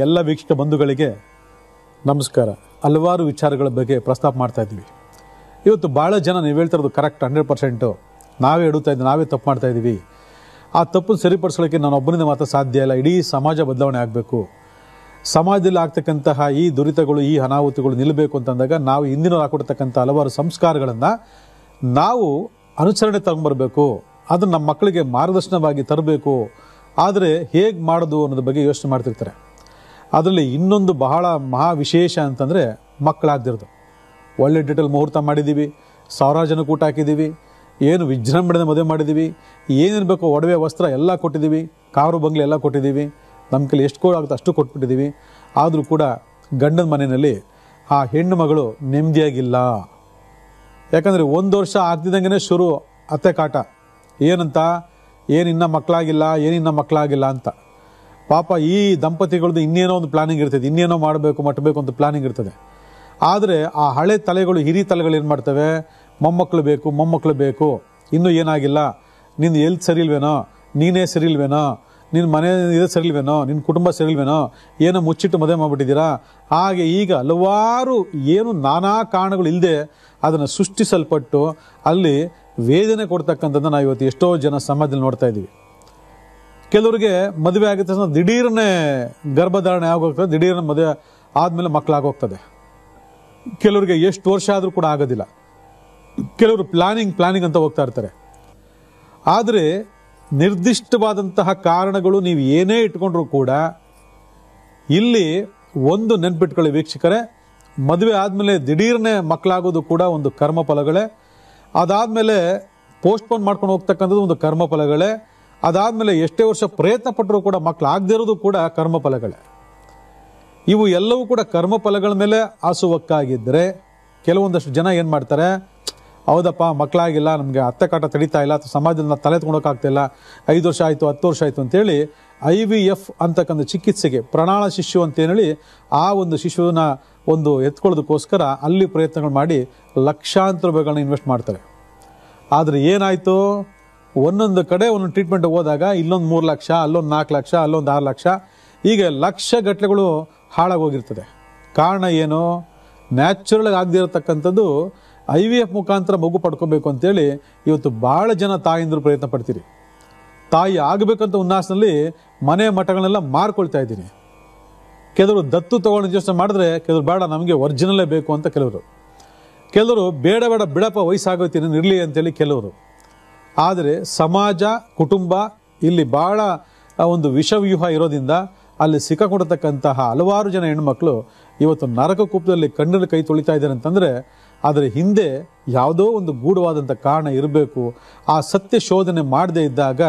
ಎಲ್ಲ ವೀಕ್ಷಕ ಬಂಧುಗಳಿಗೆ ನಮಸ್ಕಾರ. ಹಲವಾರು ವಿಚಾರಗಳ ಬಗ್ಗೆ ಪ್ರಸ್ತಾಪ ಮಾಡ್ತಾ ಇದ್ದೀವಿ. ಇವತ್ತು ಭಾಳ ಜನ ನೀವು ಹೇಳ್ತಿರೋದು ಕರೆಕ್ಟ್ 100%. ನಾವೇ ಎಡುತ್ತಾ ಇದ್ದೀವಿ, ನಾವೇ ತಪ್ಪು ಮಾಡ್ತಾ ಇದ್ದೀವಿ. ಆ ತಪ್ಪನ್ನು ಸರಿಪಡಿಸೋಕ್ಕೆ ನಾನು ಒಬ್ಬನಿಂದ ಮಾತ್ರ ಸಾಧ್ಯ ಇಲ್ಲ. ಇಡೀ ಸಮಾಜ ಬದಲಾವಣೆ ಆಗಬೇಕು. ಸಮಾಜದಲ್ಲಿ ಆಗ್ತಕ್ಕಂತಹ ಈ ದುರಿತಗಳು, ಈ ಅನಾಹುತಗಳು ನಿಲ್ಲಬೇಕು ಅಂತಂದಾಗ ನಾವು ಹಿಂದಿನವ್ರು ಹಾಕೊಡ್ತಕ್ಕಂಥ ಹಲವಾರು ಸಂಸ್ಕಾರಗಳನ್ನು ನಾವು ಅನುಸರಣೆ ತಗೊಂಬರ್ಬೇಕು. ಅದನ್ನು ನಮ್ಮ ಮಕ್ಕಳಿಗೆ ಮಾರ್ಗದರ್ಶನವಾಗಿ ತರಬೇಕು. ಆದರೆ ಹೇಗೆ ಮಾಡೋದು ಅನ್ನೋದ್ರ ಬಗ್ಗೆ ಯೋಚನೆ ಮಾಡ್ತಿರ್ತಾರೆ. ಅದರಲ್ಲಿ ಇನ್ನೊಂದು ಬಹಳ ಮಹಾ ವಿಶೇಷ ಅಂತಂದರೆ ಮಕ್ಕಳಾಗ್ದಿರೋದು. ಒಳ್ಳೆ ಡೀಟೇಲ್ ಮುಹೂರ್ತ ಮಾಡಿದ್ದೀವಿ, 1000 ಜನಕ್ಕೆ ಊಟ ಹಾಕಿದ್ದೀವಿ, ಏನು ವಿಜೃಂಭಣೆಯಿಂದ ಮದುವೆ ಮಾಡಿದ್ದೀವಿ, ಏನೇನು ಬೇಕೋ ಒಡವೆ ವಸ್ತ್ರ ಎಲ್ಲ ಕೊಟ್ಟಿದ್ದೀವಿ, ಕಾರು ಬಂಗ್ಲೆ ಎಲ್ಲ ಕೊಟ್ಟಿದ್ದೀವಿ, ನಮ್ಮ ಕೈಲಿ ಎಷ್ಟು ಕೊಡಾಗುತ್ತೆ ಅಷ್ಟು ಕೊಟ್ಬಿಟ್ಟಿದ್ದೀವಿ. ಆದರೂ ಕೂಡ ಗಂಡನ ಮನೆಯಲ್ಲಿ ಆ ಹೆಣ್ಣು ಮಗಳು ನೆಮ್ಮದಿಯಾಗಿಲ್ಲ. ಯಾಕಂದರೆ 1 ವರ್ಷ ಆಗ್ತಿದ್ದಂಗೆ ಶುರು ಅತ್ತೆ ಕಾಟ. ಏನಂತ, ಏನಿನ್ನ ಮಕ್ಕಳಾಗಿಲ್ಲ ಅಂತ. ಪಾಪ ಈ ದಂಪತಿಗಳದ್ದು ಇನ್ನೇನೋ ಒಂದು ಪ್ಲಾನಿಂಗ್ ಇರ್ತದೆ, ಇನ್ನೇನೋ ಮಾಡಬೇಕು ಮಟ್ಟಬೇಕು ಅಂತ ಪ್ಲಾನಿಂಗ್ ಇರ್ತದೆ. ಆದರೆ ಆ ಹಳೆ ತಲೆಗಳು, ಹಿರಿ ತಲೆಗಳು ಏನು ಮಾಡ್ತವೆ, ಮೊಮ್ಮಕ್ಕಳು ಬೇಕು, ಇನ್ನೂ ಏನಾಗಿಲ್ಲ, ನಿನ್ನ ಎಲ್ತ್ ಸರಿ ಇಲ್ವೇನೋ, ನೀನೇ ಸರಿ ಇಲ್ವೇನೋ, ನಿನ್ನ ಮನೆ ಇದೆ ಸರಿ ಇಲ್ವೇನೋ, ನಿನ್ನ ಕುಟುಂಬ ಸರಿ ಇಲ್ವೇನೋ, ಏನೋ ಮುಚ್ಚಿಟ್ಟು ಮದುವೆ ಮಾಡಿಬಿಟ್ಟಿದ್ದೀರಾ. ಹಾಗೆ ಈಗ ಹಲವಾರು ಏನು ನಾನಾ ಕಾರಣಗಳು ಇಲ್ಲದೆ ಅದನ್ನು ಸೃಷ್ಟಿಸಲ್ಪಟ್ಟು ಅಲ್ಲಿ ವೇದನೆ ಕೊಡ್ತಕ್ಕಂಥದ್ದು ನಾವು ಇವತ್ತು ಎಷ್ಟೋ ಜನ ಸಮಾಜದಲ್ಲಿ ನೋಡ್ತಾ ಇದ್ದೀವಿ. ಕೆಲವರಿಗೆ ಮದುವೆ ಆಗುತ್ತೆ, ದಿಢೀರನ್ನೇ ಗರ್ಭಧಾರಣೆ ಆಗೋಗ್ತದೆ, ದಿಢೀರನ್ನ ಮದುವೆ ಆದಮೇಲೆ ಮಕ್ಕಳಾಗೋಗ್ತದೆ. ಕೆಲವರಿಗೆ ಎಷ್ಟು ವರ್ಷ ಆದರೂ ಕೂಡ ಆಗೋದಿಲ್ಲ. ಕೆಲವರು ಪ್ಲಾನಿಂಗ್ ಅಂತ ಹೋಗ್ತಾ ಇರ್ತಾರೆ. ಆದರೆ ನಿರ್ದಿಷ್ಟವಾದಂತಹ ಕಾರಣಗಳು ನೀವು ಏನೇ ಇಟ್ಕೊಂಡ್ರೂ ಕೂಡ ಇಲ್ಲಿ ಒಂದು ನೆನ್ಪಿಟ್ಕೊಳ್ಳಿ ವೀಕ್ಷಕರೇ, ಮದುವೆ ಆದಮೇಲೆ ದಿಢೀರನ್ನೇ ಮಕ್ಕಳಾಗೋದು ಕೂಡ ಒಂದು ಕರ್ಮ ಫಲಗಳೇ. ಅದಾದಮೇಲೆ ಪೋಸ್ಟ್ಪೋನ್ ಮಾಡ್ಕೊಂಡು ಹೋಗ್ತಕ್ಕಂಥದ್ದು ಒಂದು ಕರ್ಮ ಫಲಗಳೇ. ಅದಾದಮೇಲೆ ಎಷ್ಟೇ ವರ್ಷ ಪ್ರಯತ್ನ ಪಟ್ಟರೂ ಕೂಡ ಮಕ್ಕಳಾಗದೇ ಇರೋದು ಕೂಡ ಕರ್ಮ ಫಲಗಳೇ. ಇವು ಎಲ್ಲವೂ ಕೂಡ ಕರ್ಮ ಫಲಗಳ ಮೇಲೆ ಆಸುವಕ್ಕಾಗಿದ್ದರೆ ಕೆಲವೊಂದಷ್ಟು ಜನ ಏನು ಮಾಡ್ತಾರೆ, ಹೌದಪ್ಪ ಮಕ್ಕಳಾಗಿಲ್ಲ, ನಮಗೆ ಅತ್ತೆ ಕಾಟ ತಡೀತಾ ಇಲ್ಲ, ಅಥವಾ ಸಮಾಜದಲ್ಲಿ ತಲೆ ತೊಗೊಳಕ್ಕಾಗ್ತಿಲ್ಲ, 5 ವರ್ಷ ಆಯಿತು 10 ವರ್ಷ ಆಯಿತು ಅಂತೇಳಿ IVF ಅಂತಕ್ಕಂಥ ಚಿಕಿತ್ಸೆಗೆ, ಪ್ರಣಾಳ ಶಿಶು ಅಂತೇಳಿ ಆ ಒಂದು ಶಿಶುವಿನ ಒಂದು ಎತ್ಕೊಳ್ಳೋದಕ್ಕೋಸ್ಕರ ಅಲ್ಲಿ ಪ್ರಯತ್ನಗಳು ಮಾಡಿ ಲಕ್ಷಾಂತರ ರೂಪಾಯಿಗಳನ್ನ ಇನ್ವೆಸ್ಟ್ ಮಾಡ್ತಾರೆ. ಆದರೆ ಏನಾಯಿತು, ಒಂದೊಂದು ಕಡೆ ಒಂದೊಂದು ಟ್ರೀಟ್ಮೆಂಟ್ ಹೋದಾಗ ಇಲ್ಲೊಂದು 3 ಲಕ್ಷ, ಅಲ್ಲೊಂದು 4 ಲಕ್ಷ, ಅಲ್ಲೊಂದು 6 ಲಕ್ಷ, ಹೀಗೆ ಲಕ್ಷ ಗಟ್ಟಲೆಗಳು ಹಾಳಾಗೋಗಿರ್ತದೆ. ಕಾರಣ ಏನು, ನ್ಯಾಚುರಲ್ ಆಗದೇ ಇರತಕ್ಕಂಥದ್ದು IVF ಮುಖಾಂತರ ಮಗು ಪಡ್ಕೋಬೇಕು ಅಂತೇಳಿ ಇವತ್ತು ಭಾಳ ಜನ ತಾಯಿಂದರು ಪ್ರಯತ್ನ ಪಡ್ತೀರಿ. ತಾಯಿ ಆಗಬೇಕಂತ ಉನ್ನಾಸನಲ್ಲಿ ಮನೆ ಮಠಗಳನ್ನೆಲ್ಲ ಮಾರ್ಕೊಳ್ತಾ ಇದ್ದೀನಿ. ಕೆಲವರು ದತ್ತು ತಗೊಂಡು ಯೋಚನೆ ಮಾಡಿದ್ರೆ, ಕೆಲವರು ಬೇಡ ನಮಗೆ ಒರಿಜಿನಲ್ಲೇ ಬೇಕು ಅಂತ ಕೆಲವರು ಬೇಡ ಬಿಡಪ್ಪ ವಯಸ್ಸಾಗೋತೀನಿ ಇರಲಿ ಅಂತೇಳಿ ಕೆಲವರು. ಆದರೆ ಸಮಾಜ, ಕುಟುಂಬ ಇಲ್ಲಿ ಭಾಳ ಒಂದು ವಿಷವ್ಯೂಹ ಇರೋದ್ರಿಂದ ಅಲ್ಲಿ ಸಿಕ್ಕಾಕೊಡತಕ್ಕಂತಹ ಹಲವಾರು ಜನ ಹೆಣ್ಮಕ್ಳು ಇವತ್ತು ನರಕ ಕೂಪದಲ್ಲಿ ಕಣ್ಣಲ್ಲಿ ಕೈ ತೊಳಿತಾ ಇದ್ದಾರೆ ಅಂತಂದರೆ ಅದರ ಹಿಂದೆ ಯಾವುದೋ ಒಂದು ಗೂಢವಾದಂಥ ಕಾರಣ ಇರಬೇಕು. ಆ ಸತ್ಯ ಶೋಧನೆ ಮಾಡದೇ ಇದ್ದಾಗ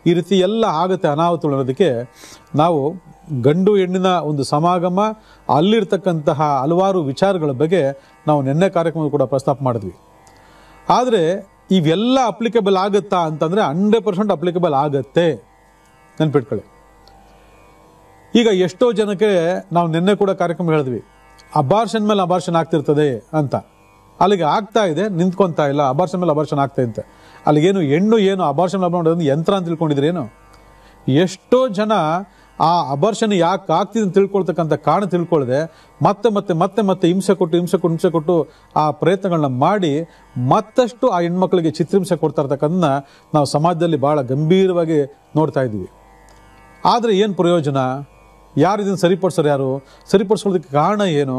ಈ ರೀತಿ ಎಲ್ಲ ಆಗುತ್ತೆ ಅನಾಹುತಗಳು ಅನ್ನೋದಕ್ಕೆ ನಾವು ಗಂಡು ಹೆಣ್ಣಿನ ಒಂದು ಸಮಾಗಮ, ಅಲ್ಲಿರ್ತಕ್ಕಂತಹ ಹಲವಾರು ವಿಚಾರಗಳ ಬಗ್ಗೆ ನಾವು ನಿನ್ನೆ ಕಾರ್ಯಕ್ರಮ ಕೂಡ ಪ್ರಸ್ತಾಪ ಮಾಡಿದ್ವಿ. ಆದರೆ ಇವೆಲ್ಲ ಅಪ್ಲಿಕೇಬಲ್ ಆಗುತ್ತಾ ಅಂತಂದರೆ 100% ಅಪ್ಲಿಕೇಬಲ್ ಆಗುತ್ತೆ, ನೆನ್ಪಿಟ್ಕೊಳ್ಳಿ. ಈಗ ಎಷ್ಟೋ ಜನಕ್ಕೆ ನಾವು ನಿನ್ನೆ ಕೂಡ ಕಾರ್ಯಕ್ರಮ ಹೇಳಿದ್ವಿ, ಅಬಾರ್ಷನ್ ಮೇಲೆ ಅಬಾರ್ಷನ್ ಆಗ್ತಿರ್ತದೆ ಅಂತ. ಅಲ್ಲಿಗೆ ಆಗ್ತಾ ಇದೆ, ನಿಂತ್ಕೊತಾ ಇಲ್ಲ, ಅಬಾರ್ಷನ್ ಮೇಲೆ ಅಬಾರ್ಷನ್ ಆಗ್ತಾ ಇರುತ್ತೆ. ಅಲ್ಲಿಗೇನು ಹೆಣ್ಣು ಏನು ಅಬಾರ್ಷನ್ ಯಂತ್ರ ಅಂತ ತಿಳ್ಕೊಂಡಿದ್ರೇನು? ಎಷ್ಟೋ ಜನ ಆ ಅಬಾರ್ಷನ್ ಯಾಕೆ ಆಗ್ತಿದೆ ಅಂತ ತಿಳ್ಕೊಳ್ತಕ್ಕಂಥ ಕಾರಣ ತಿಳ್ಕೊಳ್ಳದೆ ಮತ್ತೆ ಹಿಂಸೆ ಕೊಟ್ಟು ಆ ಪ್ರಯತ್ನಗಳನ್ನ ಮಾಡಿ ಮತ್ತಷ್ಟು ಆ ಹೆಣ್ಮಕ್ಳಿಗೆ ಚಿತ್ರಹಿಂಸೆ ಕೊಡ್ತಾ ಇರ್ತಕ್ಕಂಥದ್ದನ್ನ ನಾವು ಸಮಾಜದಲ್ಲಿ ಭಾಳ ಗಂಭೀರವಾಗಿ ನೋಡ್ತಾ ಇದ್ದೀವಿ. ಆದರೆ ಏನು ಪ್ರಯೋಜನ? ಯಾರು ಇದನ್ನು ಸರಿಪಡಿಸೋರು? ಯಾರು ಸರಿಪಡಿಸೋದಕ್ಕೆ ಕಾರಣ ಏನು?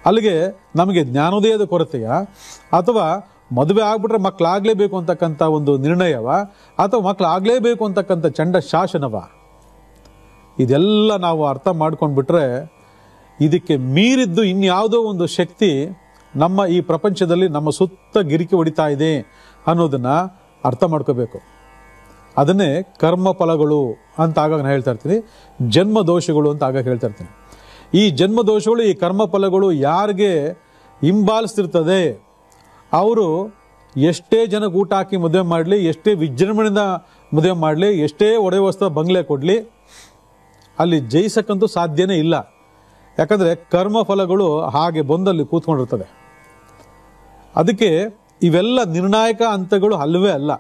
ಅಲ್ಲಿಗೆ ನಮಗೆ ಜ್ಞಾನೋದಯದ ಕೊರತೆಯ, ಅಥವಾ ಮದುವೆ ಆಗ್ಬಿಟ್ರೆ ಮಕ್ಕಳಾಗಲೇಬೇಕು ಅಂತಕ್ಕಂಥ ಒಂದು ನಿರ್ಣಯವ, ಅಥವಾ ಮಕ್ಕಳಾಗಲೇಬೇಕು ಅಂತಕ್ಕಂಥ ಚಂಡ ಶಾಸನವ? ಇದೆಲ್ಲ ನಾವು ಅರ್ಥ ಮಾಡ್ಕೊಂಡ್ಬಿಟ್ರೆ ಇದಕ್ಕೆ ಮೀರಿದ್ದು ಇನ್ಯಾವುದೋ ಒಂದು ಶಕ್ತಿ ನಮ್ಮ ಈ ಪ್ರಪಂಚದಲ್ಲಿ ನಮ್ಮ ಸುತ್ತ ಗಿರಿಕಿ ಹೊಡಿತಾ ಇದೆ ಅನ್ನೋದನ್ನು ಅರ್ಥ ಮಾಡ್ಕೋಬೇಕು. ಅದನ್ನೇ ಕರ್ಮ ಫಲಗಳು ಅಂತ ಆಗಾಗ ನಾನು ಹೇಳ್ತಾ ಇರ್ತೀನಿ, ಜನ್ಮ ದೋಷಗಳು ಅಂತ ಆಗಾಗ ಹೇಳ್ತಾ ಇರ್ತೀನಿ. ಈ ಜನ್ಮ ದೋಷಗಳು, ಈ ಕರ್ಮ ಫಲಗಳು ಯಾರಿಗೆ ಹಿಂಬಾಲಿಸ್ತಿರ್ತದೆ, ಅವರು ಎಷ್ಟೇ ಜನಕ್ಕೆ ಊಟ ಹಾಕಿ ಮದುವೆ ಮಾಡಲಿ, ಎಷ್ಟೇ ವಿಜೃಂಭಣೆಯಿಂದ ಮದುವೆ ಮಾಡಲಿ, ಎಷ್ಟೇ ಒಡವೆ ವಸ್ತ್ರ ಬಂಗ್ಲೆ ಕೊಡಲಿ, ಅಲ್ಲಿ ಜಯಿಸಕ್ಕಂತೂ ಸಾಧ್ಯನೇ ಇಲ್ಲ. ಯಾಕಂದರೆ ಕರ್ಮ ಫಲಗಳು ಹಾಗೆ ಬಂದಲ್ಲಿ ಕೂತ್ಕೊಂಡಿರ್ತದೆ. ಅದಕ್ಕೆ ಇವೆಲ್ಲ ನಿರ್ಣಾಯಕ ಹಂತಗಳು ಅಲ್ಲವೇ ಅಲ್ಲ.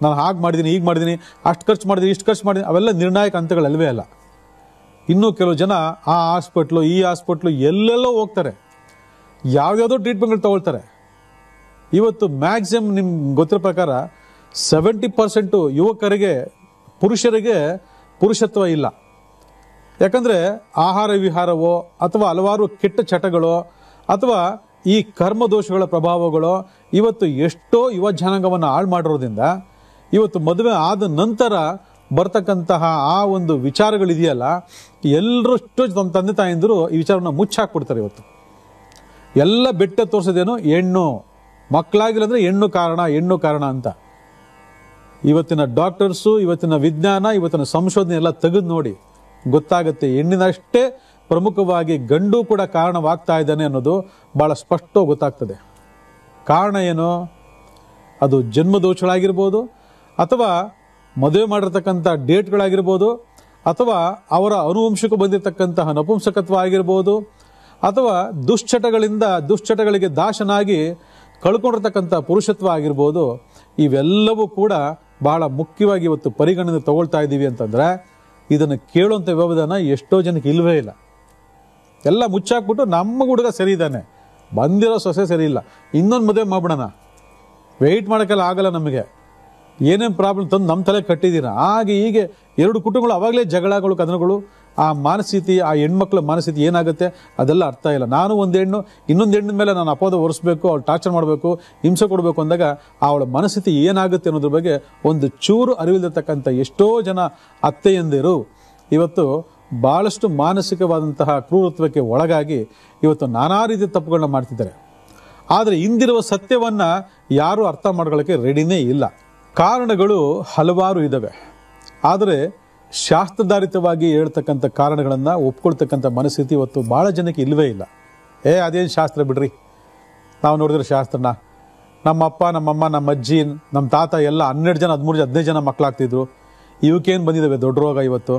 ನಾನು ಹಾಗೆ ಮಾಡಿದ್ದೀನಿ, ಹೀಗೆ ಮಾಡಿದ್ದೀನಿ, ಅಷ್ಟು ಖರ್ಚು ಮಾಡಿದ್ದೀನಿ, ಇಷ್ಟು ಖರ್ಚು ಮಾಡಿದ್ದೀನಿ, ಅವೆಲ್ಲ ನಿರ್ಣಾಯಕ ಹಂತಗಳಲ್ವೇ ಅಲ್ಲ. ಇನ್ನೂ ಕೆಲವು ಜನ ಆ ಹಾಸ್ಪಿಟ್ಲು ಈ ಹಾಸ್ಪಿಟ್ಲು ಎಲ್ಲೆಲ್ಲೋ ಹೋಗ್ತಾರೆ, ಯಾವ್ಯಾವುದೋ ಟ್ರೀಟ್ಮೆಂಟ್ಗಳು ತಗೊಳ್ತಾರೆ. ಇವತ್ತು ಮ್ಯಾಕ್ಸಿಮಮ್ ನಿಮ್ಗೆ ಗೊತ್ತಿರೋ ಪ್ರಕಾರ 70% ಯುವಕರಿಗೆ, ಪುರುಷರಿಗೆ ಪುರುಷತ್ವ ಇಲ್ಲ. ಯಾಕಂದರೆ ಆಹಾರ ವಿಹಾರವೋ ಅಥವಾ ಹಲವಾರು ಕೆಟ್ಟ ಚಟಗಳೋ ಅಥವಾ ಈ ಕರ್ಮದೋಷಗಳ ಪ್ರಭಾವಗಳು ಇವತ್ತು ಎಷ್ಟೋ ಯುವ ಜನಾಂಗವನ್ನು ಹಾಳು ಮಾಡಿರೋದ್ರಿಂದ ಇವತ್ತು ಮದುವೆ ಆದ ನಂತರ ಬರ್ತಕ್ಕಂತಹ ಆ ಒಂದು ವಿಚಾರಗಳಿದೆಯಲ್ಲ, ಎಲ್ಲರಷ್ಟು ನಮ್ಮ ತಂದೆ ತಾಯಂದಿರು ಈ ವಿಚಾರವನ್ನು ಮುಚ್ಚಾಕ್ಬಿಡ್ತಾರೆ. ಇವತ್ತು ಎಲ್ಲ ಬೆಟ್ಟ ತೋರಿಸೋದೇನು, ಹೆಣ್ಣು ಮಕ್ಕಳಾಗಿಲ್ಲ ಅಂದರೆ ಹೆಣ್ಣು ಕಾರಣ ಅಂತ. ಇವತ್ತಿನ ಡಾಕ್ಟರ್ಸು, ಇವತ್ತಿನ ವಿಜ್ಞಾನ, ಇವತ್ತಿನ ಸಂಶೋಧನೆ ಎಲ್ಲ ತೆಗೆದು ನೋಡಿ ಗೊತ್ತಾಗುತ್ತೆ, ಹೆಣ್ಣಿನಷ್ಟೇ ಪ್ರಮುಖವಾಗಿ ಗಂಡು ಕೂಡ ಕಾರಣವಾಗ್ತಾ ಇದ್ದಾನೆ ಅನ್ನೋದು ಭಾಳ ಸ್ಪಷ್ಟವಾಗಿ ಗೊತ್ತಾಗ್ತದೆ. ಕಾರಣ ಏನು? ಅದು ಜನ್ಮದೋಷಗಳಾಗಿರ್ಬೋದು, ಅಥವಾ ಮದುವೆ ಮಾಡಿರ್ತಕ್ಕಂಥ ಡೇಟ್ಗಳಾಗಿರ್ಬೋದು, ಅಥವಾ ಅವರ ಅನುವಂಶಕ್ಕೆ ಬಂದಿರತಕ್ಕಂತಹ ನಪುಂಸಕತ್ವ ಆಗಿರ್ಬೋದು, ಅಥವಾ ದುಶ್ಚಟಗಳಿಗೆ ದಾಸನಾಗಿ ಕಳ್ಕೊಂಡಿರ್ತಕ್ಕಂಥ ಪುರುಷತ್ವ ಆಗಿರ್ಬೋದು. ಇವೆಲ್ಲವೂ ಕೂಡ ಬಹಳ ಮುಖ್ಯವಾಗಿ ಇವತ್ತು ಪರಿಗಣನೆ ತಗೊಳ್ತಾ ಇದ್ದೀವಿ ಅಂತಂದರೆ ಇದನ್ನು ಕೇಳುವಂಥ ವ್ಯವಧಾನ ಎಷ್ಟೋ ಜನಕ್ಕೆ ಇಲ್ಲವೇ ಇಲ್ಲ. ಎಲ್ಲ ಮುಚ್ಚಾಕ್ಬಿಟ್ಟು ನಮ್ಮ ಹುಡುಗ ಸರಿ ಇದ್ದಾನೆ, ಬಂದಿರೋ ಸೊಸೆ ಸರಿ ಇಲ್ಲ, ಇನ್ನೊಂದು ಮದುವೆ ಮಾಡ್ಬಿಡೋಣ, ವೆಯ್ಟ್ ಮಾಡೋಕ್ಕೆಲ್ಲ ಆಗಲ್ಲ, ನಮಗೆ ಏನೇನು ಪ್ರಾಬ್ಲಮ್ ತಂದು ನಮ್ಮ ತಲೆ ಕಟ್ಟಿದ್ದೀರ. ಹಾಗೆ ಹೀಗೆ ಎರಡು ಕುಟುಂಬಗಳು ಅವಾಗಲೇ ಜಗಳಗಳು, ಕದನಗಳು. ಆ ಮಾನಸ್ಥಿತಿ, ಆ ಹೆಣ್ಮಕ್ಳ ಮಾನಸ್ಥಿತಿ ಏನಾಗುತ್ತೆ ಅದೆಲ್ಲ ಅರ್ಥ ಇಲ್ಲ. ನಾನು ಒಂದು ಹೆಣ್ಣು ಇನ್ನೊಂದು ಹೆಣ್ಣಿನ ಮೇಲೆ ನಾನು ಅಪವಾದ ಹೊರಿಸ್ಬೇಕು, ಅವಳು ಟಾರ್ಚರ್ ಮಾಡಬೇಕು, ಹಿಂಸೆ ಕೊಡಬೇಕು ಅಂದಾಗ ಅವಳ ಮನಸ್ಥಿತಿ ಏನಾಗುತ್ತೆ ಅನ್ನೋದ್ರ ಬಗ್ಗೆ ಒಂದು ಚೂರು ಅರಿವಿಲ್ದಿರ್ತಕ್ಕಂಥ ಎಷ್ಟೋ ಜನ ಅತ್ತೆಯಂದಿರು ಇವತ್ತು ಭಾಳಷ್ಟು ಮಾನಸಿಕವಾದಂತಹ ಕ್ರೂರತ್ವಕ್ಕೆ ಒಳಗಾಗಿ ಇವತ್ತು ನಾನಾ ರೀತಿಯ ತಪ್ಪುಗಳನ್ನ ಮಾಡ್ತಿದ್ದಾರೆ. ಆದರೆ ಇಂದಿರುವ ಸತ್ಯವನ್ನು ಯಾರೂ ಅರ್ಥ ಮಾಡ್ಕೊಳ್ಳೋಕ್ಕೆ ರೆಡಿನೇ ಇಲ್ಲ. ಕಾರಣಗಳು ಹಲವಾರು ಇದ್ದಾವೆ, ಆದರೆ ಶಾಸ್ತ್ರಧಾರಿತವಾಗಿ ಹೇಳ್ತಕ್ಕಂಥ ಕಾರಣಗಳನ್ನು ಒಪ್ಕೊಳ್ತಕ್ಕಂಥ ಮನಸ್ಥಿತಿ ಇವತ್ತು ಭಾಳ ಜನಕ್ಕೆ ಇಲ್ಲವೇ ಇಲ್ಲ. ಅದೇನು ಶಾಸ್ತ್ರ ಬಿಡ್ರಿ, ನಾವು ನೋಡಿದ್ರೆ ಶಾಸ್ತ್ರನ ನಮ್ಮಪ್ಪ, ನಮ್ಮಮ್ಮ, ನಮ್ಮ ಅಜ್ಜಿ, ನಮ್ಮ ತಾತ ಎಲ್ಲ 12 ಜನ, 13 ಜನ, 15 ಜನ ಮಕ್ಕಳಾಗ್ತಿದ್ರು. ಇವಕ್ಕೇನು ಬಂದಿದ್ದಾವೆ ದೊಡ್ಡ ರೋಗ? ಇವತ್ತು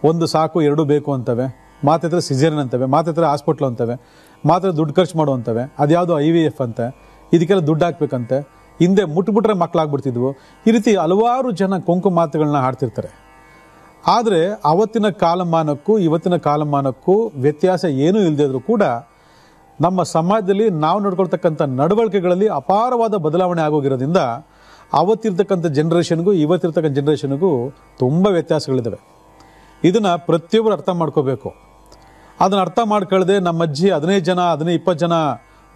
ಒಂದು ಸಾಕು, ಎರಡು ಬೇಕು ಅಂತವೆ, ಮಾತಿದ್ರೆ ಸಿಜೇರಿಯನ್ ಅಂತವೆ, ಮಾತಿದ್ರೆ ಹಾಸ್ಪಿಟ್ಲು ಅಂತವೆ, ಮಾತ್ರ ದುಡ್ಡು ಖರ್ಚು ಮಾಡುವಂತವೆ, ಅದ್ಯಾವುದು IVF ಅಂತೆ, ಇದಕ್ಕೆಲ್ಲ ದುಡ್ಡು ಹಾಕ್ಬೇಕಂತೆ, ಹಿಂದೆ ಮುಟ್ಬಿಟ್ರೆ ಮಕ್ಕಳಾಗ್ಬಿಡ್ತಿದ್ವು. ಈ ರೀತಿ ಹಲವಾರು ಜನ ಕೊಂಕು ಮಾತುಗಳನ್ನ ಹಾಡ್ತಿರ್ತಾರೆ. ಆದರೆ ಅವತ್ತಿನ ಕಾಲಮಾನಕ್ಕೂ ಇವತ್ತಿನ ಕಾಲಮಾನಕ್ಕೂ ವ್ಯತ್ಯಾಸ ಏನೂ ಇಲ್ಲದಿದ್ರೂ ಕೂಡ ನಮ್ಮ ಸಮಾಜದಲ್ಲಿ ನಾವು ನಡ್ಕೊಳ್ತಕ್ಕಂಥ ನಡವಳಿಕೆಗಳಲ್ಲಿ ಅಪಾರವಾದ ಬದಲಾವಣೆ ಆಗೋಗಿರೋದ್ರಿಂದ ಅವತ್ತಿರ್ತಕ್ಕಂಥ ಜನ್ರೇಷನ್ಗೂ ಇವತ್ತಿರ್ತಕ್ಕಂಥ ಜನ್ರೇಷನ್ಗೂ ತುಂಬ ವ್ಯತ್ಯಾಸಗಳಿದ್ದಾವೆ. ಇದನ್ನು ಪ್ರತಿಯೊಬ್ಬರು ಅರ್ಥ ಮಾಡ್ಕೋಬೇಕು. ಅದನ್ನು ಅರ್ಥ ಮಾಡ್ಕೊಳ್ಳದೆ ನಮ್ಮ ಅಜ್ಜಿ 15 ಜನ 20 ಜನ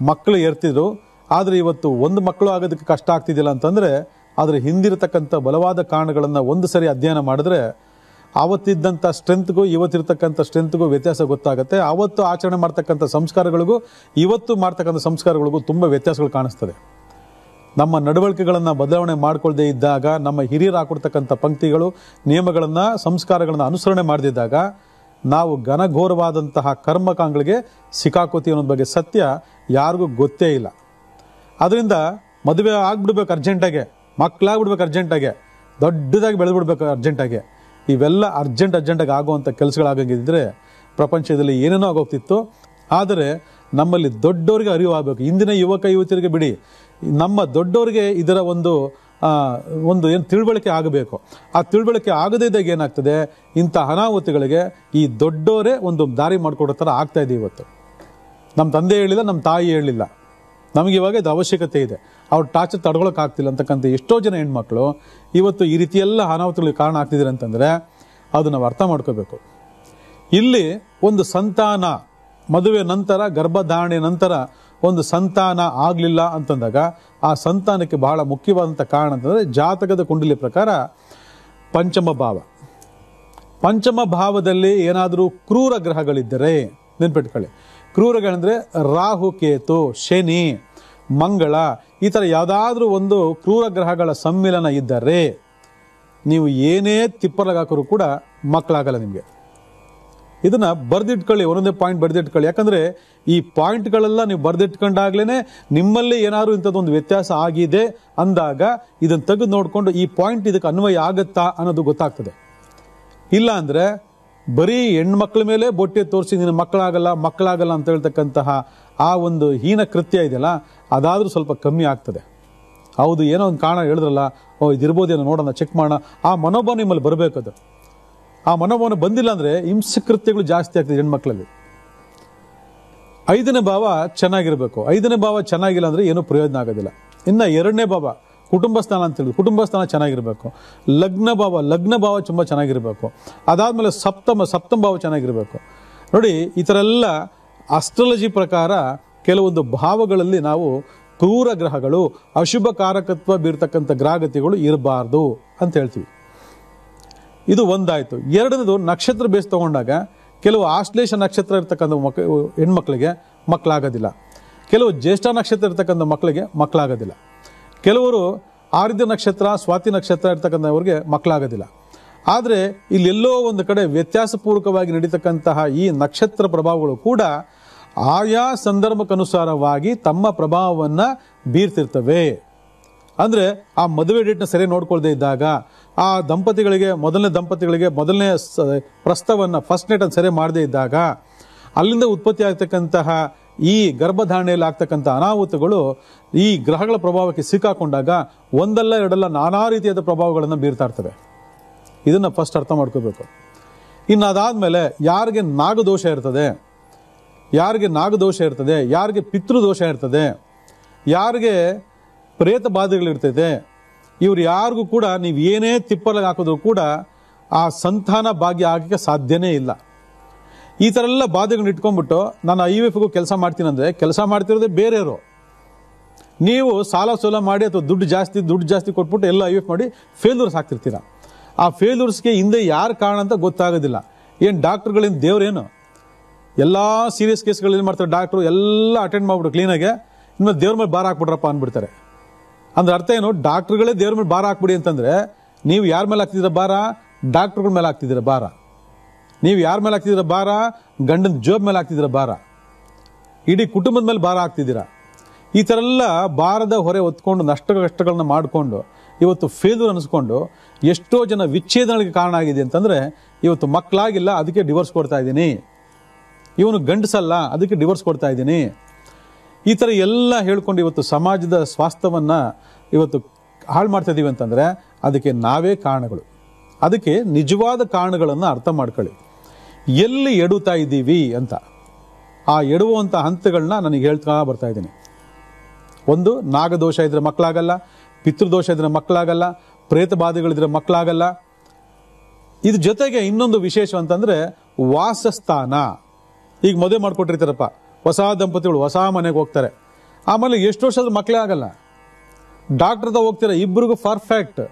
ಮಕ್ಕಳು ಇರ್ತಿದ್ರು, ಆದರೆ ಇವತ್ತು ಒಂದು ಮಕ್ಕಳು ಆಗೋದಕ್ಕೆ ಕಷ್ಟ ಆಗ್ತಿದ್ದಿಲ್ಲ ಅಂತಂದರೆ ಅದರ ಹಿಂದಿರತಕ್ಕಂಥ ಬಲವಾದ ಕಾರಣಗಳನ್ನು ಒಂದು ಸರಿ ಅಧ್ಯಯನ ಮಾಡಿದ್ರೆ ಆವತ್ತಿದ್ದಂಥ ಸ್ಟ್ರೆಂತ್ಗೂ ಇವತ್ತಿರ್ತಕ್ಕಂಥ ಸ್ಟ್ರೆಂತ್ಗೂ ವ್ಯತ್ಯಾಸ ಗೊತ್ತಾಗುತ್ತೆ. ಆವತ್ತು ಆಚರಣೆ ಮಾಡ್ತಕ್ಕಂಥ ಸಂಸ್ಕಾರಗಳಿಗೂ ಇವತ್ತು ಮಾಡ್ತಕ್ಕಂಥ ಸಂಸ್ಕಾರಗಳಿಗೂ ತುಂಬ ವ್ಯತ್ಯಾಸಗಳು ಕಾಣಿಸ್ತದೆ. ನಮ್ಮ ನಡವಳಿಕೆಗಳನ್ನು ಬದಲಾವಣೆ ಮಾಡಿಕೊಳ್ಳದೆ ಇದ್ದಾಗ, ನಮ್ಮ ಹಿರಿಯರು ಹಾಕೊಡ್ತಕ್ಕಂಥ ಪಂಕ್ತಿಗಳು, ನಿಯಮಗಳನ್ನು, ಸಂಸ್ಕಾರಗಳನ್ನು ಅನುಸರಣೆ ಮಾಡದಿದ್ದಾಗ ನಾವು ಘನಘೋರವಾದಂತಹ ಕರ್ಮಕಾಂಗಳಿಗೆ ಸಿಕ್ಕಾಕೋತೀವಿ ಅನ್ನೋದ್ರ ಬಗ್ಗೆ ಸತ್ಯ ಯಾರಿಗೂ ಗೊತ್ತೇ ಇಲ್ಲ. ಅದರಿಂದ ಮದುವೆ ಆಗ್ಬಿಡ್ಬೇಕು ಅರ್ಜೆಂಟಾಗೆ, ಮಕ್ಕಳಾಗ್ಬಿಡ್ಬೇಕು ಅರ್ಜೆಂಟಾಗೆ, ದೊಡ್ಡದಾಗಿ ಬೆಳೆದ್ಬಿಡ್ಬೇಕು ಅರ್ಜೆಂಟಾಗೆ. ಇವೆಲ್ಲ ಅರ್ಜೆಂಟಾಗಿ ಆಗುವಂಥ ಕೆಲಸಗಳಾಗಿದ್ದರೆ ಪ್ರಪಂಚದಲ್ಲಿ ಏನೇನೋ ಆಗೋಗ್ತಿತ್ತು. ಆದರೆ ನಮ್ಮಲ್ಲಿ ದೊಡ್ಡವರಿಗೆ ಅರಿವು ಆಗಬೇಕು. ಇಂದಿನ ಯುವಕ ಯುವತಿಯರಿಗೆ ಬಿಡಿ, ನಮ್ಮ ದೊಡ್ಡವರಿಗೆ ಇದರ ಒಂದು ಏನು ತಿಳುವಳಿಕೆ ಆಗಬೇಕು. ಆ ತಿಳುವಳಿಕೆ ಆಗದೇ ಇದ್ದಾಗ ಏನಾಗ್ತದೆ, ಇಂಥ ಅನಾಹುತಿಗಳಿಗೆ ಈ ದೊಡ್ಡವರೇ ಒಂದು ದಾರಿ ಮಾಡಿಕೊಡೋ ಥರ ಆಗ್ತಾ ಇದೆ. ಇವತ್ತು ನಮ್ಮ ತಂದೆ ಹೇಳಿಲ್ಲ, ನಮ್ಮ ತಾಯಿ ಹೇಳಿಲ್ಲ, ನಮಗೆ ಇವಾಗ ಇದು ಅವಶ್ಯಕತೆ ಇದೆ, ಅವ್ರು ಟಾರ್ಚರ್ ತಡ್ಕೊಳಕ್ಕಾಗ್ತಿಲ್ಲ ಅಂತಕ್ಕಂಥ ಎಷ್ಟೋ ಜನ ಹೆಣ್ಮಕ್ಳು ಇವತ್ತು ಈ ರೀತಿಯೆಲ್ಲ ಅನಾಹುತಗಳಿಗೆ ಕಾರಣ ಆಗ್ತಿದ್ದಾರೆ ಅಂತಂದರೆ ಅದು ನಾವು ಅರ್ಥ ಮಾಡ್ಕೋಬೇಕು. ಇಲ್ಲಿ ಒಂದು ಸಂತಾನ, ಮದುವೆ ನಂತರ ಗರ್ಭಧಾರಣೆ ನಂತರ ಒಂದು ಸಂತಾನ ಆಗಲಿಲ್ಲ ಅಂತಂದಾಗ ಆ ಸಂತಾನಕ್ಕೆ ಬಹಳ ಮುಖ್ಯವಾದಂಥ ಕಾರಣ ಅಂತಂದರೆ ಜಾತಕದ ಕುಂಡಲಿ ಪ್ರಕಾರ ಪಂಚಮ ಭಾವದಲ್ಲಿ ಏನಾದರೂ ಕ್ರೂರ ಗ್ರಹಗಳಿದ್ದರೆ ನೆನ್ಪಿಟ್ಕೊಳ್ಳಿ. ಕ್ರೂರಗಳಂದರೆ ರಾಹು, ಕೇತು, ಶನಿ, ಮಂಗಳ, ಈ ಥರ ಯಾವುದಾದ್ರೂ ಒಂದು ಕ್ರೂರ ಗ್ರಹಗಳ ಸಮ್ಮಿಲನ ಇದ್ದರೆ ನೀವು ಏನೇ ತಿಪ್ಪಲಾಗಾಕರೂ ಕೂಡ ಮಕ್ಕಳಾಗಲ್ಲ ನಿಮಗೆ. ಇದನ್ನು ಬರೆದಿಟ್ಕೊಳ್ಳಿ, ಒಂದೊಂದೇ ಪಾಯಿಂಟ್ ಬರೆದಿಟ್ಕೊಳ್ಳಿ. ಯಾಕಂದರೆ ಈ ಪಾಯಿಂಟ್ಗಳೆಲ್ಲ ನೀವು ಬರೆದಿಟ್ಕೊಂಡಾಗ್ಲೇ ನಿಮ್ಮಲ್ಲಿ ಏನಾದ್ರು ಇಂಥದ್ದೊಂದು ವ್ಯತ್ಯಾಸ ಆಗಿದೆ ಅಂದಾಗ ಇದನ್ನು ತೆಗೆದು ನೋಡಿಕೊಂಡು ಈ ಪಾಯಿಂಟ್ ಇದಕ್ಕೆ ಅನ್ವಯ ಆಗುತ್ತಾ ಅನ್ನೋದು ಗೊತ್ತಾಗ್ತದೆ. ಇಲ್ಲ ಅಂದರೆ ಬರೀ ಹೆಣ್ಮಕ್ಳ ಮೇಲೆ ಬೊಟ್ಟೆ ತೋರಿಸಿ ನಿನ್ನ ಮಕ್ಕಳಾಗಲ್ಲ ಅಂತ ಹೇಳ್ತಕ್ಕಂತಹ ಆ ಒಂದು ಹೀನ ಕೃತ್ಯ ಇದೆಯಲ್ಲ, ಅದಾದರೂ ಸ್ವಲ್ಪ ಕಮ್ಮಿ ಆಗ್ತದೆ. ಹೌದು, ಏನೋ ಒಂದು ಕಾರಣ ಹೇಳಿದ್ರಲ್ಲ, ಇದಿರ್ಬೋದೇನೋ ನೋಡೋಣ, ಚೆಕ್ ಮಾಡೋಣ, ಆ ಮನೋಭಾವ ನಿಮ್ಮಲ್ಲಿ ಬರಬೇಕದು. ಆ ಮನೋಭಾವನೆ ಬಂದಿಲ್ಲ ಅಂದರೆ ಹಿಂಸಕೃತ್ಯಗಳು ಜಾಸ್ತಿ ಆಗ್ತದೆ ಹೆಣ್ಮಕ್ಳಲ್ಲಿ. 5ನೇ ಭಾವ ಚೆನ್ನಾಗಿರಬೇಕು. 5ನೇ ಭಾವ ಚೆನ್ನಾಗಿಲ್ಲ ಅಂದರೆ ಏನೂ ಪ್ರಯೋಜನ ಆಗೋದಿಲ್ಲ. ಇನ್ನು 2ನೇ ಭಾವ ಕುಟುಂಬ ಸ್ಥಾನ ಅಂತ ಹೇಳಿದ್ರು, ಕುಟುಂಬ ಸ್ಥಾನ ಚೆನ್ನಾಗಿರಬೇಕು. ಲಗ್ನ ಭಾವ ತುಂಬ ಚೆನ್ನಾಗಿರಬೇಕು. ಅದಾದಮೇಲೆ ಸಪ್ತಮ ಭಾವ ಚೆನ್ನಾಗಿರಬೇಕು. ನೋಡಿ, ಈ ಥರ ಎಲ್ಲ ಆಸ್ಟ್ರಾಲಜಿ ಪ್ರಕಾರ ಕೆಲವೊಂದು ಭಾವಗಳಲ್ಲಿ ನಾವು ಕ್ರೂರ ಗ್ರಹಗಳು, ಅಶುಭ ಕಾರಕತ್ವ ಬೀರ್ತಕ್ಕಂಥ ಗ್ರಹಗತಿಗಳು ಇರಬಾರ್ದು ಅಂತ ಹೇಳ್ತೀವಿ. ಇದು ಒಂದಾಯಿತು. 2ನೇದು ನಕ್ಷತ್ರ ಬೇಸ್ ತಗೊಂಡಾಗ ಕೆಲವು ಆಶ್ಲೇಷ ನಕ್ಷತ್ರ ಇರ್ತಕ್ಕಂಥ ಹೆಣ್ಮಕ್ಳಿಗೆ ಮಕ್ಕಳಾಗೋದಿಲ್ಲ, ಕೆಲವು ಜ್ಯೇಷ್ಠ ನಕ್ಷತ್ರ ಇರ್ತಕ್ಕಂಥ ಮಕ್ಕಳಿಗೆ ಮಕ್ಕಳಾಗೋದಿಲ್ಲ, ಕೆಲವರು ಆರ್ಧ್ಯ ನಕ್ಷತ್ರ, ಸ್ವಾತಿ ನಕ್ಷತ್ರ ಇರ್ತಕ್ಕಂಥವ್ರಿಗೆ ಮಕ್ಕಳಾಗೋದಿಲ್ಲ. ಆದರೆ ಇಲ್ಲೆಲ್ಲೋ ಒಂದು ಕಡೆ ವ್ಯತ್ಯಾಸಪೂರ್ವಕವಾಗಿ ನಡೀತಕ್ಕಂತಹ ಈ ನಕ್ಷತ್ರ ಪ್ರಭಾವಗಳು ಕೂಡ ಆಯಾ ಸಂದರ್ಭಕ್ಕನುಸಾರವಾಗಿ ತಮ್ಮ ಪ್ರಭಾವವನ್ನು ಬೀರ್ತಿರ್ತವೆ. ಅಂದರೆ ಆ ಮದುವೆ ಡೇಟ್ನ ಸರಿ ನೋಡ್ಕೊಳ್ದೇ ಇದ್ದಾಗ, ಆ ಮೊದಲನೇ ಪ್ರಸ್ತವನ್ನ ಫಸ್ಟ್ ನೈಟ್ ಅನ್ನು ಸರಿ ಮಾಡದೇ ಇದ್ದಾಗ, ಅಲ್ಲಿಂದ ಉತ್ಪತ್ತಿ ಆಗ್ತಕ್ಕಂತಹ ಈ ಗರ್ಭಧಾರಣೆಯಲ್ಲಿ ಆಗ್ತಕ್ಕಂಥ ಅನಾಹುತಗಳು ಈ ಗ್ರಹಗಳ ಪ್ರಭಾವಕ್ಕೆ ಸಿಕ್ಕಾಕೊಂಡಾಗ ಒಂದಲ್ಲ ಎರಡಲ್ಲ ನಾನಾ ರೀತಿಯಾದ ಪ್ರಭಾವಗಳನ್ನು ಬೀರ್ತಾ ಇರ್ತವೆ. ಇದನ್ನ ಫಸ್ಟ್ ಅರ್ಥ ಮಾಡ್ಕೋಬೇಕು. ಇನ್ನು ಅದಾದ್ಮೇಲೆ ಯಾರಿಗೆ ನಾಗದೋಷ ಇರ್ತದೆ, ಯಾರಿಗೆ ಪಿತೃದೋಷ ಇರ್ತದೆ, ಯಾರಿಗೆ ಪ್ರೇತ ಬಾಧೆಗಳಿರ್ತದೆ, ಇವ್ರು ಯಾರಿಗೂ ಕೂಡ ನೀವು ಏನೇ ತಿಪ್ಪಲಾಗಿ ಹಾಕಿದ್ರು ಕೂಡ ಆ ಸಂತಾನ ಭಾಗ್ಯ ಆಗಕ್ಕೆ ಸಾಧ್ಯನೇ ಇಲ್ಲ. ಈ ಥರ ಎಲ್ಲ ಬಾಧೆಗಳನ್ನ ಇಟ್ಕೊಂಡ್ಬಿಟ್ಟು ನಾನು IVFಗೂ ಕೆಲಸ ಮಾಡ್ತೀನಿ ಅಂದರೆ ಕೆಲಸ ಮಾಡ್ತಿರೋದೇ ಬೇರೆಯವರು. ನೀವು ಸಾಲ ಮಾಡಿ ಅಥವಾ ದುಡ್ಡು ಜಾಸ್ತಿ ಕೊಟ್ಬಿಟ್ಟು ಎಲ್ಲ IVF ಮಾಡಿ ಫೇಲ್ಯೂರ್ಸ್ ಆಗ್ತಿರ್ತೀರ. ಆ ಫೇಲ್ಯೂರ್ಸ್ಗೆ ಹಿಂದೆ ಯಾರು ಕಾರಣ ಅಂತ ಗೊತ್ತಾಗೋದಿಲ್ಲ. ಏನು ಡಾಕ್ಟರ್ಗಳಿಂದ ದೇವ್ರೇನು? ಎಲ್ಲ ಸೀರಿಯಸ್ ಕೇಸ್ಗಳಲ್ಲಿ ಮಾಡ್ತಾರೆ ಡಾಕ್ಟ್ರು, ಎಲ್ಲ ಅಟೆಂಡ್ ಮಾಡ್ಬಿಟ್ಟು ಕ್ಲೀನಾಗೆ ಇನ್ನು ದೇವ್ರ ಮೇಲೆ ಭಾರ ಹಾಕ್ಬಿಟ್ರಪ್ಪ ಅಂದ್ಬಿಡ್ತಾರೆ. ಅಂದ್ರೆ ಅರ್ಥ ಏನು? ಡಾಕ್ಟ್ರುಗಳೇ ದೇವ್ರ ಮೇಲೆ ಭಾರ ಹಾಕ್ಬಿಡಿ ಅಂತಂದ್ರೆ ನೀವು ಯಾರ ಮೇಲೆ ಹಾಕ್ತಿದ್ದೀರ ಭಾರ? ಡಾಕ್ಟ್ರುಗಳ ಮೇಲೆ ಹಾಕ್ತಿದ್ದೀರ ಭಾರ. ನೀವು ಯಾರ ಮೇಲೆ ಹಾಕ್ತಿದ್ದೀರ ಭಾರ? ಗಂಡನ ಜೋಬ್ ಮೇಲೆ ಹಾಕ್ತಿದ್ದೀರ ಭಾರ. ಇಡೀ ಕುಟುಂಬದ ಮೇಲೆ ಭಾರ ಹಾಕ್ತಿದ್ದೀರಾ. ಈ ಥರ ಎಲ್ಲ ಭಾರದ ಹೊರೆ ಹೊತ್ಕೊಂಡು ಕಷ್ಟಗಳನ್ನ ಮಾಡಿಕೊಂಡು ಇವತ್ತು ಫೇಲ್ಯೂರ್ ಅನಿಸ್ಕೊಂಡು ಎಷ್ಟೋ ಜನ ವಿಚ್ಛೇದನಗಳಿಗೆ ಕಾರಣ ಆಗಿದೆ ಅಂತಂದ್ರೆ, ಇವತ್ತು ಮಕ್ಕಳಾಗಿಲ್ಲ ಅದಕ್ಕೆ ಡಿವೋರ್ಸ್ ಕೊಡ್ತಾ ಇದ್ದೀನಿ, ಇವನು ಗಂಡಸಲ್ಲ ಅದಕ್ಕೆ ಡಿವೋರ್ಸ್ ಕೊಡ್ತಾ ಇದ್ದೀನಿ, ಈ ಥರ ಎಲ್ಲ ಹೇಳ್ಕೊಂಡು ಇವತ್ತು ಸಮಾಜದ ಸ್ವಾಸ್ಥ್ಯವನ್ನ ಇವತ್ತು ಹಾಳು ಮಾಡ್ತಾ ಇದೀವಿ ಅಂತಂದ್ರೆ ಅದಕ್ಕೆ ನಾವೇ ಕಾರಣಗಳು. ಅದಕ್ಕೆ ನಿಜವಾದ ಕಾರಣಗಳನ್ನು ಅರ್ಥ ಮಾಡ್ಕೊಳ್ಳಿ. ಎಲ್ಲಿ ಎಡುತ್ತಾ ಇದ್ದೀವಿ ಅಂತ ಆ ಎಡುವಂಥ ಹಂತಗಳನ್ನ ನನಗೆ ಹೇಳ್ತಾ ಬರ್ತಾ ಇದ್ದೀನಿ. ಒಂದು, ನಾಗದೋಷ ಇದ್ರೆ ಮಕ್ಕಳಾಗಲ್ಲ, ಪಿತೃದೋಷ ಇದ್ರೆ ಮಕ್ಕಳಾಗಲ್ಲ, ಪ್ರೇತ ಬಾಧೆಗಳಿದ್ರೆ ಮಕ್ಕಳಾಗಲ್ಲ. ಇದ್ರ ಜೊತೆಗೆ ಇನ್ನೊಂದು ವಿಶೇಷ ಅಂತಂದ್ರೆ ವಾಸಸ್ಥಾನ. ಈಗ ಮದುವೆ ಮಾಡ್ಕೊಟ್ಟಿರ್ತಾರಪ್ಪ, ಹೊಸ ದಂಪತಿಗಳು ಹೊಸ ಮನೆಗೆ ಹೋಗ್ತಾರೆ, ಆಮೇಲೆ ಎಷ್ಟು ವರ್ಷ ಆದ್ರೂ ಮಕ್ಕಳೇ ಆಗಲ್ಲ. ಡಾಕ್ಟರ್ದ ಹೋಗ್ತೀರಾ, ಇಬ್ಬರಿಗೂ ಪರ್ಫೆಕ್ಟ್,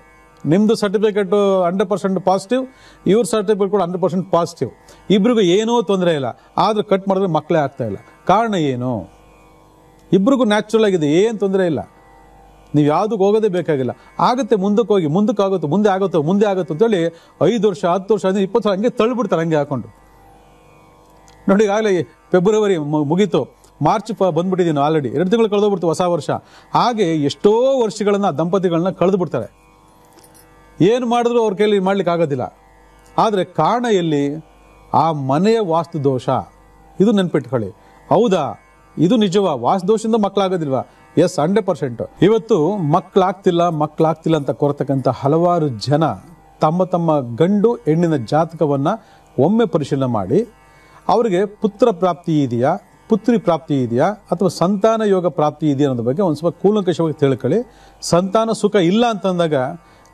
ನಿಮ್ದು ಸರ್ಟಿಫಿಕೇಟ್ 100% ಪಾಸಿಟಿವ್, ಇವ್ರ ಸರ್ಟಿಫಿಕೇಟ್ ಕೂಡ 100% ಪಾಸಿಟಿವ್, ಇಬ್ರಿಗೂ ಏನೂ ತೊಂದರೆ ಇಲ್ಲ, ಆದ್ರೆ ಕಟ್ ಮಾಡಿದ್ರೆ ಮಕ್ಕಳೇ ಆಗ್ತಾ ಇಲ್ಲ. ಕಾರಣ ಏನು? ಇಬ್ರಿಗೂ ನ್ಯಾಚುರಲ್ ಆಗಿದೆ, ಏನು ತೊಂದರೆ ಇಲ್ಲ, ನೀವು ಯಾವುದಕ್ಕೆ ಹೋಗೋದೇ ಬೇಕಾಗಿಲ್ಲ. ಆಗುತ್ತೆ, ಮುಂದಕ್ಕೆ ಹೋಗಿ, ಮುಂದಕ್ಕಾಗುತ್ತೆ, ಮುಂದೆ ಆಗುತ್ತೆ ಅಂತೇಳಿ 5 ವರ್ಷ 10 ವರ್ಷ 20 ವರ್ಷ ಹಂಗೆ ತಳ್ಳಿಬಿಡ್ತಾರೆ, ಹಂಗೆ ಹಾಕೊಂಡು. ನೋಡಿ, ಆಗಲೇ ಫೆಬ್ರವರಿ ಮುಗೀತು, ಮಾರ್ಚ್ ಬಂದ್ಬಿಟ್ಟಿದ್ದೀನಿ, ಆಲ್ರೆಡಿ 2 ತಿಂಗಳು ಕಳೆದೋಗ್ಬಿಡ್ತು, ಹೊಸ ವರ್ಷ. ಹಾಗೆ ಎಷ್ಟೋ ವರ್ಷಗಳನ್ನ ದಂಪತಿಗಳನ್ನ ಕಳೆದು ಬಿಡ್ತಾರೆ. ಏನು ಮಾಡಿದ್ರು ಅವ್ರ ಕೈಲಿ ಮಾಡ್ಲಿಕ್ಕೆ ಆಗೋದಿಲ್ಲ. ಆದರೆ ಕಾರಣ ಎಲ್ಲಿ? ಆ ಮನೆಯ ವಾಸ್ತು ದೋಷ. ಇದು ನೆನ್ಪಿಟ್ಕೊಳ್ಳಿ. ಹೌದಾ, ಇದು ನಿಜವಾ? ವಾಸ್ತು ದೋಷದಿಂದ ಮಕ್ಕಳಾಗೋದಿಲ್ವಾ? ಎಸ್, 100%. ಇವತ್ತು ಮಕ್ಕಳಾಗ್ತಿಲ್ಲ ಅಂತ ಕೊರತಕ್ಕಂಥ ಹಲವಾರು ಜನ ತಮ್ಮ ಗಂಡು ಹೆಣ್ಣಿನ ಜಾತಕವನ್ನ ಒಮ್ಮೆ ಪರಿಶೀಲನೆ ಮಾಡಿ ಅವರಿಗೆ ಪುತ್ರ ಪ್ರಾಪ್ತಿ ಇದೆಯಾ, ಪುತ್ರಿ ಪ್ರಾಪ್ತಿ ಇದೆಯಾ, ಅಥವಾ ಸಂತಾನ ಯೋಗ ಪ್ರಾಪ್ತಿ ಇದೆಯಾ ಅನ್ನೋದ್ರ ಬಗ್ಗೆ ಒಂದು ಸ್ವಲ್ಪ ಕೂಲಂಕಷವಾಗಿ ತಿಳ್ಕೊಳ್ಳಿ. ಸಂತಾನ ಸುಖ ಇಲ್ಲ ಅಂತಂದಾಗ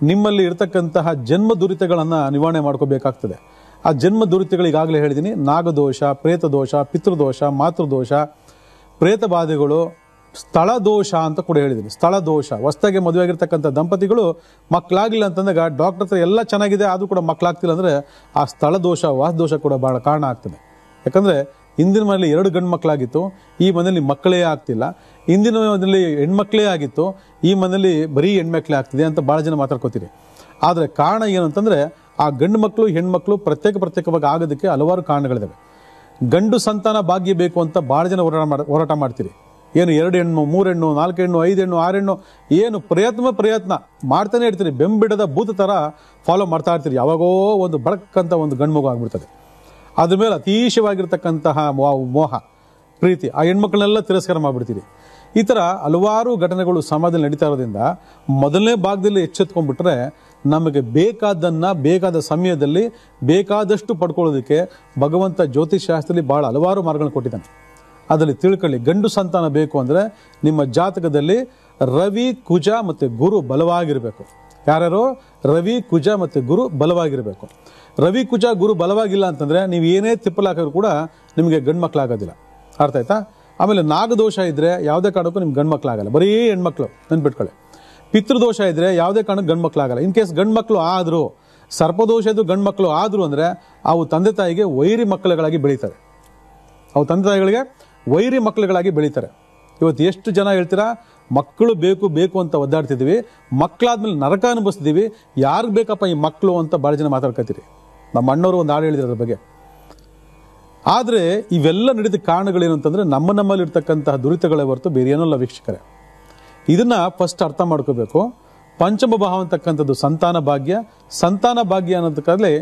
ನಿಮ್ಮಲ್ಲಿ ಇರತಕ್ಕಂತಹ ಜನ್ಮ ದುರಿತಗಳನ್ನು ನಿವಾರಣೆ ಮಾಡ್ಕೋಬೇಕಾಗ್ತದೆ. ಆ ಜನ್ಮ ದುರಿತಗಳು ಈಗಾಗಲೇ ಹೇಳಿದ್ದೀನಿ: ನಾಗದೋಷ, ಪ್ರೇತದೋಷ, ಪಿತೃದೋಷ, ಮಾತೃದೋಷ, ಪ್ರೇತ ಬಾಧೆಗಳು, ಸ್ಥಳ ದೋಷ ಅಂತ ಕೂಡ ಹೇಳಿದ್ದೀನಿ. ಸ್ಥಳ ದೋಷ, ಹೊಸದಾಗಿ ಮದುವೆ ಆಗಿರ್ತಕ್ಕಂಥ ದಂಪತಿಗಳು ಮಕ್ಕಳಾಗಿಲ್ಲ ಅಂತಂದಾಗ ಡಾಕ್ಟರ್ ಹತ್ರ ಎಲ್ಲ ಚೆನ್ನಾಗಿದೆ ಆದರೂ ಕೂಡ ಮಕ್ಕಳಾಗ್ತಿಲ್ಲ ಅಂದರೆ ಆ ಸ್ಥಳ ದೋಷ, ವಾಸದೋಷ ಕೂಡ ಬಹಳ ಕಾರಣ ಆಗ್ತದೆ. ಯಾಕಂದರೆ ಹಿಂದಿನ ಮನೇಲಿ 2 ಗಂಡು ಮಕ್ಕಳಾಗಿತ್ತು, ಈ ಮನೇಲಿ ಮಕ್ಕಳೇ ಆಗ್ತಿಲ್ಲ. ಹಿಂದಿನ ಮನೇಲಿ ಹೆಣ್ಮಕ್ಳೇ ಆಗಿತ್ತು, ಈ ಮನೇಲಿ ಬರೀ ಹೆಣ್ಮಕ್ಳೇ ಆಗ್ತಿದೆ ಅಂತ ಭಾಳ ಜನ ಮಾತಾಡ್ಕೋತೀರಿ. ಆದರೆ ಕಾರಣ ಏನು ಅಂತಂದರೆ, ಆ ಗಂಡು ಮಕ್ಕಳು ಹೆಣ್ಮಕ್ಳು ಪ್ರತ್ಯೇಕವಾಗಿ ಆಗೋದಕ್ಕೆ ಹಲವಾರು ಕಾರಣಗಳಿದ್ದಾವೆ. ಗಂಡು ಸಂತಾನ ಭಾಗ್ಯ ಬೇಕು ಅಂತ ಭಾಳ ಜನ ಹೋರಾಟ ಮಾಡ್ತೀರಿ. ಏನು 2 ಹೆಣ್ಣು, 3 ಹೆಣ್ಣು, 4 ಹೆಣ್ಣು, 5 ಹೆಣ್ಣು, 6 ಹೆಣ್ಣು, ಏನು ಪ್ರಯತ್ನ ಮಾಡ್ತಾನೆ ಇರ್ತೀರಿ. ಬೆಂಬಿಡದ ಭೂತ ಥರ ಫಾಲೋ ಮಾಡ್ತಾ ಇರ್ತೀರಿ. ಯಾವಾಗೋ ಒಂದು ಬಡಕ್ಕಂತ ಒಂದು ಗಂಡು ಮಗು ಆಗ್ಬಿಡ್ತದೆ. ಅದ್ರ ಮೇಲೆ ಅತೀಶವಾಗಿರ್ತಕ್ಕಂತಹ ಮೋಹ, ಪ್ರೀತಿ, ಆ ಹೆಣ್ಮಕ್ಳನ್ನೆಲ್ಲ ತಿರಸ್ಕಾರ ಮಾಡಿಬಿಡ್ತೀರಿ. ಈ ಥರ ಹಲವಾರು ಘಟನೆಗಳು ಸಮಾಜದಲ್ಲಿ ನಡೀತಾ ಇರೋದ್ರಿಂದ ಮೊದಲನೇ ಭಾಗದಲ್ಲಿ ಎಚ್ಚೆತ್ಕೊಂಡ್ಬಿಟ್ರೆ ನಮಗೆ ಬೇಕಾದನ್ನು ಬೇಕಾದ ಸಮಯದಲ್ಲಿ ಬೇಕಾದಷ್ಟು ಪಡ್ಕೊಳ್ಳೋದಕ್ಕೆ ಭಗವಂತ ಜ್ಯೋತಿಷಾಸ್ತ್ರದಲ್ಲಿ ಭಾಳ ಹಲವಾರು ಮಾರ್ಗಗಳನ್ನು ಕೊಟ್ಟಿದ್ದಾನೆ. ಅದರಲ್ಲಿ ತಿಳ್ಕೊಳ್ಳಿ, ಗಂಡು ಸಂತಾನ ಬೇಕು ಅಂದರೆ ನಿಮ್ಮ ಜಾತಕದಲ್ಲಿ ರವಿ, ಕುಜ ಮತ್ತು ಗುರು ಬಲವಾಗಿರಬೇಕು. ಯಾರ್ಯಾರು? ರವಿ, ಕುಜ ಮತ್ತು ಗುರು ಬಲವಾಗಿರಬೇಕು. ರವಿ, ಕುಜ, ಗುರು ಬಲವಾಗಿಲ್ಲ ಅಂತಂದರೆ ನೀವು ಏನೇ ತಿಪ್ಪಲಾಕಿದ್ರು ಕೂಡ ನಿಮಗೆ ಗಂಡು ಮಕ್ಕಳಾಗೋದಿಲ್ಲ. ಅರ್ಥ ಆಯ್ತಾ? ಆಮೇಲೆ ನಾಗದೋಷ ಇದ್ದರೆ ಯಾವುದೇ ಕಾರಣಕ್ಕೂ ನಿಮ್ಗೆ ಗಂಡು ಮಕ್ಕಳಾಗಲ್ಲ, ಬರೀ ಹೆಣ್ಮಕ್ಳು ನೆನ್ಪಿಟ್ಕೊಳ್ಳಿ. ಪಿತೃದೋಷ ಇದ್ದರೆ ಯಾವುದೇ ಕಾರಣಕ್ಕೆ ಗಂಡು ಮಕ್ಕಳಾಗಲ್ಲ. ಇನ್ ಕೇಸ್ ಗಂಡು ಮಕ್ಕಳು ಆದರೂ, ಸರ್ಪದೋಷ ಇದ್ದು ಗಂಡು ಮಕ್ಕಳು ಆದರೂ ಅಂದರೆ ಅವು ತಂದೆ ತಾಯಿಗೆ ವೈರಿ ಮಕ್ಕಳುಗಳಾಗಿ ಬೆಳೀತಾರೆ. ಅವು ತಂದೆ ತಾಯಿಗಳಿಗೆ ವೈರಿ ಮಕ್ಕಳುಗಳಾಗಿ ಬೆಳೀತಾರೆ. ಇವತ್ತು ಎಷ್ಟು ಜನ ಹೇಳ್ತೀರಾ ಮಕ್ಕಳು ಬೇಕು ಬೇಕು ಅಂತ ಒದ್ದಾಡ್ತಿದ್ದೀವಿ, ಮಕ್ಕಳಾದ್ಮೇಲೆ ನರಕ ಅನುಭವಿಸ್ತಿದ್ದೀವಿ, ಯಾರಿಗೆ ಬೇಕಪ್ಪ ಈ ಮಕ್ಕಳು ಅಂತ ಭಾಳ ಜನ ಮಾತಾಡ್ಕೊತೀರಿ. ನಮ್ಮ ಅಣ್ಣವರು ಒಂದು ಹಾಡು ಹೇಳಿದ್ರು ಅದ್ರ ಬಗ್ಗೆ. ಆದರೆ ಇವೆಲ್ಲ ನಡೆದ ಕಾರಣಗಳೇನು ಅಂತಂದರೆ ನಮ್ಮಲ್ಲಿರ್ತಕ್ಕಂತಹ ದುರಿತಗಳೇ ಹೊರತು ಬೇರೆ ಏನಲ್ಲ ವೀಕ್ಷಕರೇ. ಇದನ್ನು ಫಸ್ಟ್ ಅರ್ಥ ಮಾಡ್ಕೋಬೇಕು. ಪಂಚಮ ಭಾವ ಅಂತಕ್ಕಂಥದ್ದು ಸಂತಾನ ಭಾಗ್ಯ. ಸಂತಾನ ಭಾಗ್ಯ ಅನ್ನೋದಕ್ಕಾಗಲೇ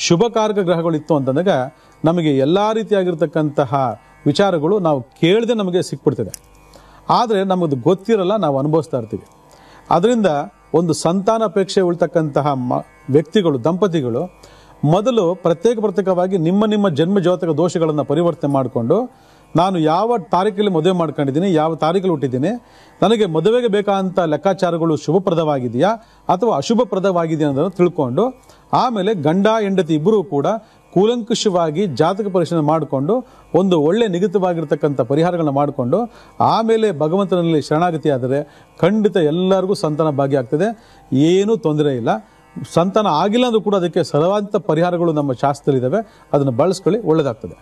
ಶುಭಕಾರಕ ಗ್ರಹಗಳಿತ್ತು ಅಂತಂದಾಗ ನಮಗೆ ಎಲ್ಲ ರೀತಿಯಾಗಿರ್ತಕ್ಕಂತಹ ವಿಚಾರಗಳು ನಾವು ಕೇಳದೆ ನಮಗೆ ಸಿಕ್ಬಿಡ್ತದೆ. ಆದರೆ ನಮಗದು ಗೊತ್ತಿರಲ್ಲ, ನಾವು ಅನುಭವಿಸ್ತಾ ಇರ್ತೀವಿ. ಅದರಿಂದ ಒಂದು ಸಂತಾನಾಪೇಕ್ಷೆ ಉಳ್ತಕ್ಕಂತಹ ವ್ಯಕ್ತಿಗಳು, ದಂಪತಿಗಳು ಮೊದಲು ಪ್ರತ್ಯೇಕವಾಗಿ ನಿಮ್ಮ ಜನ್ಮ ಜಾತಕ ದೋಷಗಳನ್ನು ಪರಿವರ್ತನೆ ಮಾಡಿಕೊಂಡು, ನಾನು ಯಾವ ತಾರೀಕಲ್ಲಿ ಮದುವೆ ಮಾಡ್ಕೊಂಡಿದ್ದೀನಿ, ಯಾವ ತಾರೀಕಲ್ಲಿ ಹುಟ್ಟಿದ್ದೀನಿ, ನನಗೆ ಮದುವೆಗೆ ಬೇಕಾದಂಥ ಲೆಕ್ಕಾಚಾರಗಳು ಶುಭಪ್ರದವಾಗಿದೆಯಾ ಅಥವಾ ಅಶುಭಪ್ರದವಾಗಿದೆಯಾ ಅನ್ನೋದನ್ನು ತಿಳ್ಕೊಂಡು ಆಮೇಲೆ ಗಂಡ ಹೆಂಡತಿ ಇಬ್ಬರೂ ಕೂಡ ಕೂಲಂಕುಷವಾಗಿ ಜಾತಕ ಪರಿಶೀಲನೆ ಮಾಡಿಕೊಂಡು ಒಂದು ಒಳ್ಳೆ ನಿಗದಿತವಾಗಿರ್ತಕ್ಕಂಥ ಪರಿಹಾರಗಳನ್ನ ಮಾಡಿಕೊಂಡು ಆಮೇಲೆ ಭಗವಂತನಲ್ಲಿ ಶರಣಾಗತಿ ಆದರೆ ಖಂಡಿತ ಎಲ್ಲರಿಗೂ ಸಂತಾನ ಭಾಗ್ಯ ಆಗ್ತದೆ. ಏನೂ ತೊಂದರೆ ಇಲ್ಲ. ಸಂತಾನ ಆಗಿಲ್ಲ ಅಂದ್ರೂ ಕೂಡ ಅದಕ್ಕೆ ಸರಳವಾದ ಪರಿಹಾರಗಳು ನಮ್ಮ ಶಾಸ್ತ್ರದಲ್ಲಿದ್ದಾವೆ, ಅದನ್ನು ಬಳಸ್ಕೊಳ್ಳಿ, ಒಳ್ಳೆಯದಾಗ್ತದೆ.